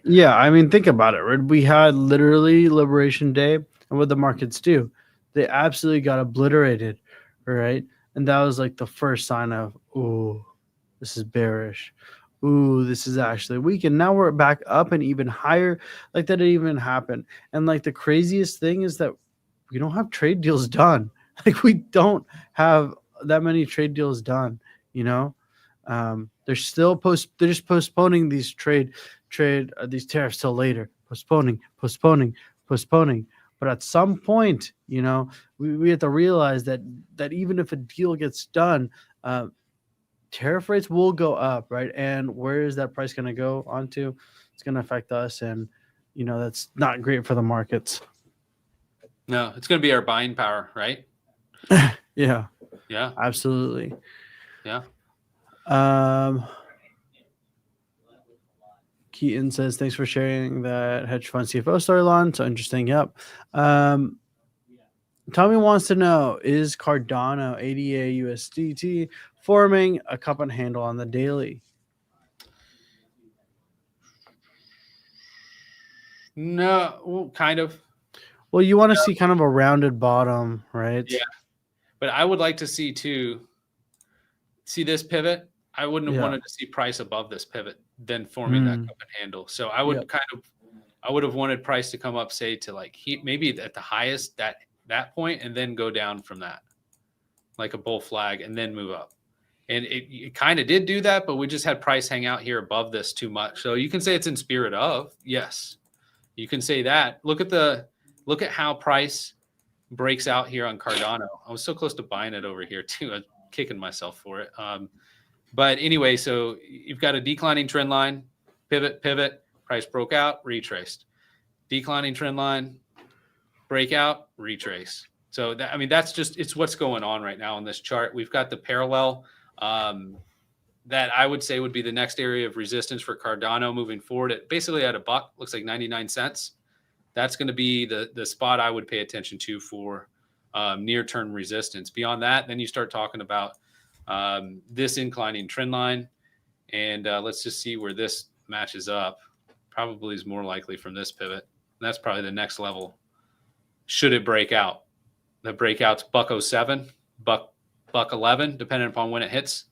S2: Yeah, I mean, think about it, right? We had literally Liberation Day, and what the markets do, they absolutely got obliterated, right? And that was like the first sign of, ooh, this is bearish. Ooh, this is actually weak. And now we're back up and even higher. Like that didn't even happen. And like the craziest thing is that we don't have trade deals done. Like we don't have that many trade deals done, They're still they're just postponing these these tariffs till later. Postponing. But at some point, we have to realize that even if a deal gets done, tariff rates will go up, right? And where is that price going to go onto? It's going to affect us, and that's not great for the markets.
S1: No, it's going to be our buying power, right?
S2: Yeah, absolutely.
S1: Yeah.
S2: Keaton says, thanks for sharing that hedge fund CFO story, Lon. So interesting. Yep. Tommy wants to know, is Cardano ADA USDT forming a cup and handle on the daily?
S1: No, well, kind of.
S2: Well, you want to see kind of a rounded bottom, right?
S1: Yeah. But I would like to see this pivot. I wouldn't have wanted to see price above this pivot, then forming that cup and handle. So I would I would have wanted price to come up, say to maybe at the highest that point, and then go down from that, like a bull flag, and then move up. And it kind of did do that, but we just had price hang out here above this too much. So you can say it's in spirit of, yes, you can say that. Look at how price breaks out here on Cardano. I was so close to buying it over here too. I'm kicking myself for it. But anyway, so you've got a declining trend line, pivot, price broke out, retraced. Declining trend line, breakout, retrace. So that's just, it's what's going on right now on this chart. We've got the parallel that I would say would be the next area of resistance for Cardano moving forward at basically at $1, looks like 99 cents. That's going to be the spot I would pay attention to for near-term resistance. Beyond that, then you start talking about this inclining trend line. And let's just see where this matches up. Probably is more likely from this pivot. That's probably the next level. Should it break out? The breakout's $1.07, $1.11, depending upon when it hits.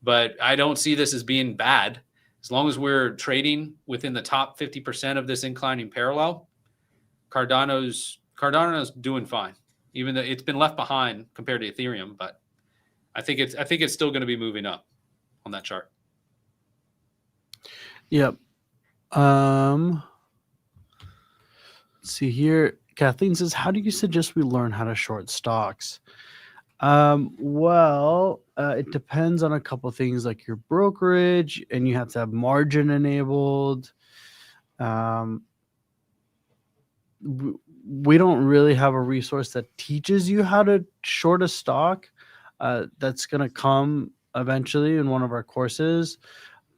S1: But I don't see this as being bad. As long as we're trading within the top 50% of this inclining parallel, Cardano's doing fine, even though it's been left behind compared to Ethereum. But I think it's still going to be moving up on that chart.
S2: Yep. Let's see here. Kathleen says, how do you suggest we learn how to short stocks? Well, it depends on a couple things like your brokerage, and you have to have margin enabled. We don't really have a resource that teaches you how to short a stock. That's going to come eventually in one of our courses.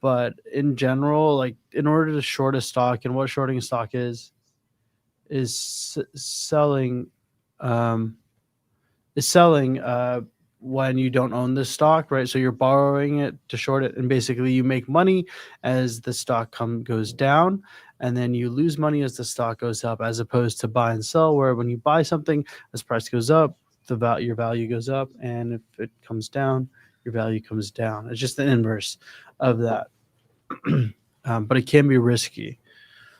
S2: But in general, like in order to short a stock, and what shorting a stock is selling when you don't own the stock, right? So you're borrowing it to short it, and basically you make money as the stock goes down, and then you lose money as the stock goes up, as opposed to buy and sell, where when you buy something, as price goes up, your value goes up, and if it comes down, your value comes down. It's just the inverse of that. But it can be risky.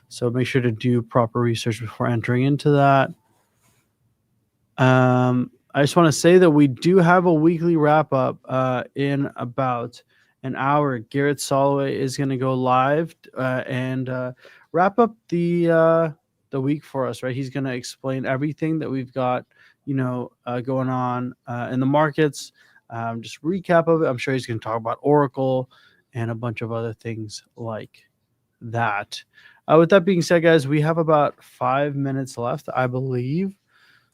S2: So make sure to do proper research before entering into that. I just want to say that we do have a weekly wrap up in about an hour. Garrett Soloway is going to go live and wrap up the week for us, right? He's going to explain everything that we've got, going on in the markets. Just recap of it. I'm sure he's going to talk about Oracle and a bunch of other things like that. With that being said, guys, we have about 5 minutes left, I believe.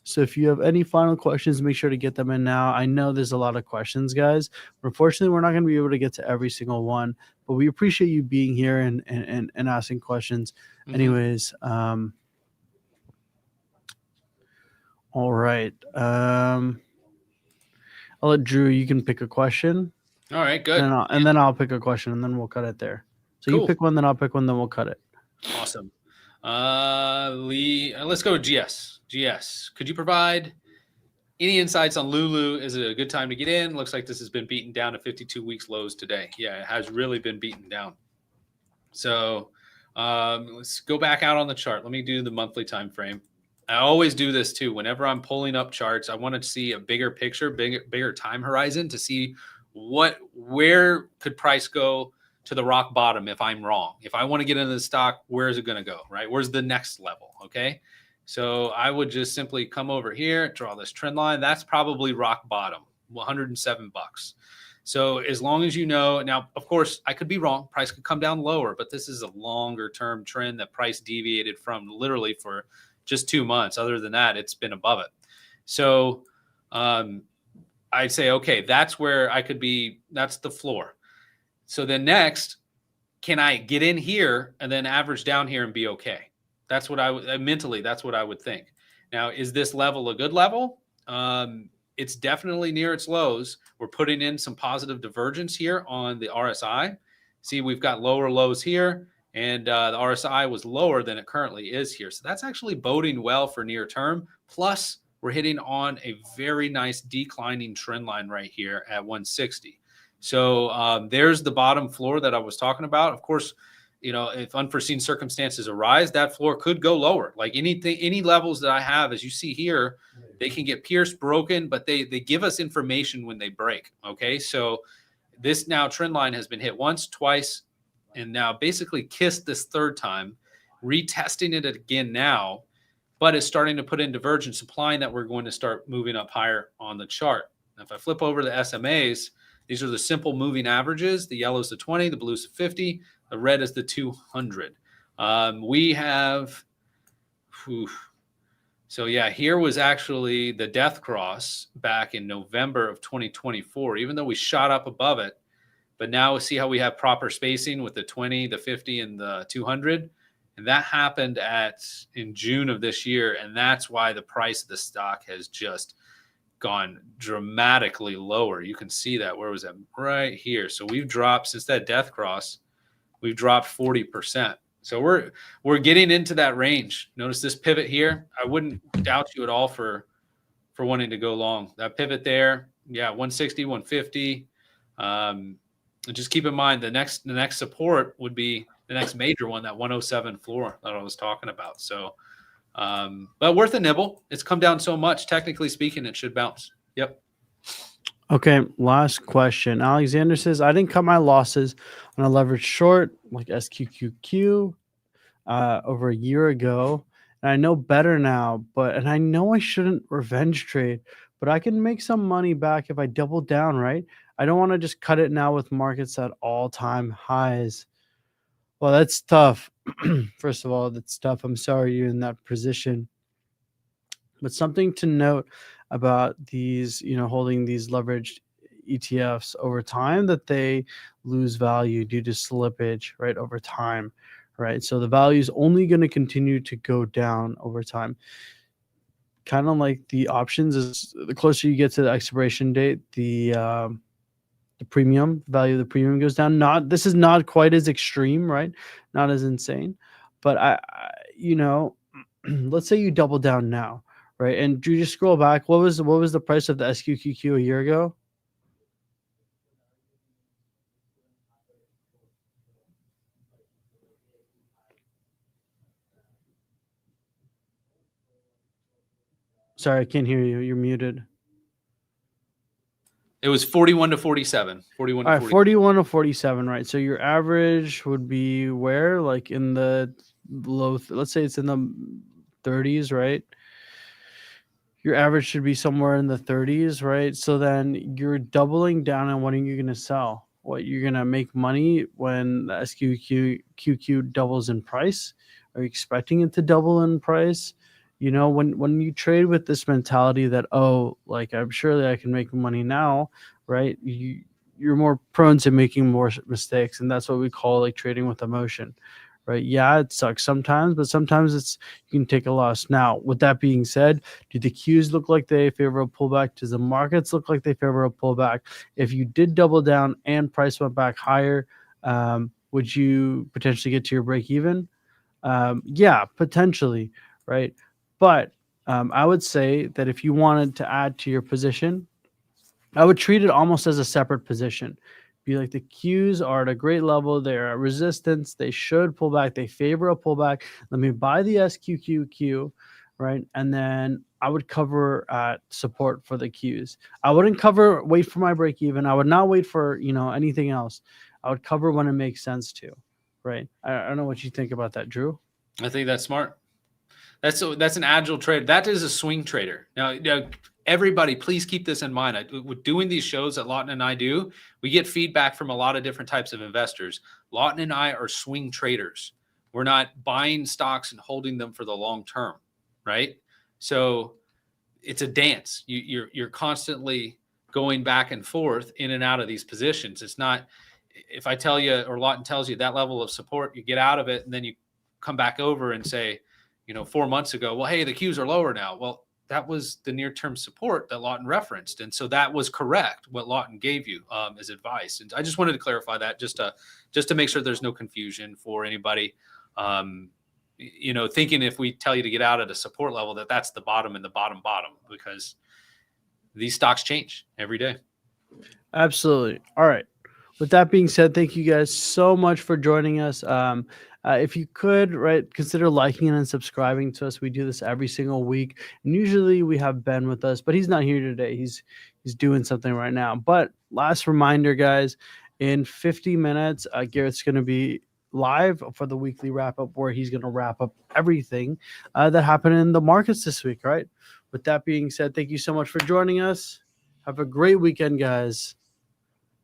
S2: So if you have any final questions, make sure to get them in now. I know there's a lot of questions, guys, but unfortunately, we're not going to be able to get to every single one. But we appreciate you being here and asking questions. Mm-hmm. Anyways, all right. I'll let Drew, you can pick a question.
S1: All right, good.
S2: And then I'll pick a question, and then we'll cut it there. So cool. You pick one, then I'll pick one, then we'll cut it.
S1: Awesome. Lee, let's go with GS. GS, could you provide any insights on Lulu? Is it a good time to get in? Looks like this has been beaten down to 52 weeks lows today. Yeah, it has really been beaten down. So let's go back out on the chart. Let me do the monthly time frame. I always do this too. Whenever I'm pulling up charts, I want to see a bigger picture, bigger time horizon to see where could price go to the rock bottom if I'm wrong. If I want to get into the stock, where is it going to go, right? Where's the next level, okay? So I would just simply come over here, draw this trend line. That's probably rock bottom, $107. So as long as you know, now, of course, I could be wrong. Price could come down lower, but this is a longer term trend that price deviated from literally for just 2 months. Other than that, it's been above it. So I'd say, okay, that's where I could be. That's the floor. So then next, can I get in here and then average down here and be okay? That's what I would mentally. That's what I would think. Now, is this level a good level? It's definitely near its lows. We're putting in some positive divergence here on the RSI. See, we've got lower lows here, and the RSI was lower than it currently is here. So that's actually boding well for near term. Plus, we're hitting on a very nice declining trend line right here at 160. So there's the bottom floor that I was talking about. Of course, if unforeseen circumstances arise, that floor could go lower. Like any levels that I have, as you see here, they can get pierced, broken, but they give us information when they break. Okay, so this now trend line has been hit once, twice, and now basically kissed this third time, retesting it again now, but it's starting to put in divergence, implying that we're going to start moving up higher on the chart. Now, if I flip over the SMAs, these are the simple moving averages. The yellow is the 20, the blue is the 50. The red is the 200. We have, so yeah, here was actually the death cross back in November of 2024, even though we shot up above it. But now see how we have proper spacing with the 20, the 50, and the 200. And that happened in June of this year. And that's why the price of the stock has just gone dramatically lower. You can see that. Where was that? Right here. So we've dropped since that death cross. We've dropped 40%. So we're getting into that range. Notice this pivot here. I wouldn't doubt you at all for wanting to go long. That pivot there, yeah, 160, 150. And just keep in mind the next support would be the next major one, that 107 floor that I was talking about. So, but worth a nibble. It's come down so much. Technically speaking, it should bounce. Yep.
S2: Okay, last question. Alexander says, I didn't cut my losses on a leverage short like SQQQ over a year ago. And I know better now, and I know I shouldn't revenge trade, but I can make some money back if I double down, right? I don't want to just cut it now with markets at all-time highs. Well, that's tough. First of all, that's tough. I'm sorry you're in that position. But something to note about these, holding these leveraged ETFs over time, that they lose value due to slippage, right, over time, right? So the value is only going to continue to go down over time. Kind of like the options, is the closer you get to the expiration date, the premium value of the premium goes down. This is not quite as extreme, right? Not as insane, but I let's say you double down now. Right, and Drew, just scroll back. What was the price of the SQQQ a year ago? Sorry, I can't hear you. You're muted.
S1: It was 41 to 47. 41 to 47.
S2: 41 to 47, right? So your average would be where? Like in the low, let's say it's in the 30s, right? Your average should be somewhere in the 30s, right? So then you're doubling down on what are you going to sell? What, you're going to make money when the SQQQ doubles in price? Are you expecting it to double in price? When you trade with this mentality that, like, I'm sure that I can make money now, right? You're more prone to making more mistakes. And that's what we call like trading with emotion, right? Yeah, it sucks sometimes, but sometimes you can take a loss. Now, with that being said, do the Qs look like they favor a pullback? Does the markets look like they favor a pullback? If you did double down and price went back higher, would you potentially get to your break even? Yeah, potentially, right? But I would say that if you wanted to add to your position, I would treat it almost as a separate position. Be like, the Qs are at a great level. They're at resistance. They should pull back. They favor a pullback. Let me buy the SQQQ, right? And then I would cover at support for the Qs. I wouldn't wait for my break even. I would not wait for, anything else. I would cover when it makes sense to, right? I don't know what you think about that, Drew.
S1: I think that's smart. That's an agile trader. That is a swing trader. Now, everybody, please keep this in mind. With doing these shows that Lawton and I do, we get feedback from a lot of different types of investors. Lawton and I are swing traders. We're not buying stocks and holding them for the long term, right? So it's a dance. You're constantly going back and forth in and out of these positions. It's not, if I tell you, or Lawton tells you that level of support, you get out of it and then you come back over and say, 4 months ago, well, hey, the Qs are lower now. Well, that was the near-term support that Lawton referenced. And so that was correct, what Lawton gave you as advice. And I just wanted to clarify that just to make sure there's no confusion for anybody, thinking if we tell you to get out at a support level, that's the bottom and the bottom, because these stocks change every day.
S2: Absolutely. All right. With that being said, thank you guys so much for joining us. If you could, consider liking and subscribing to us. We do this every single week, and usually we have Ben with us, but he's not here today. He's doing something right now. But last reminder, guys, in 50 minutes, Garrett's going to be live for the weekly wrap up, where he's going to wrap up everything that happened in the markets this week. Right. With that being said, thank you so much for joining us. Have a great weekend, guys.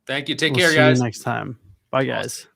S1: Thank you. Take care, guys.
S2: See you next time. Bye, guys.
S1: Awesome.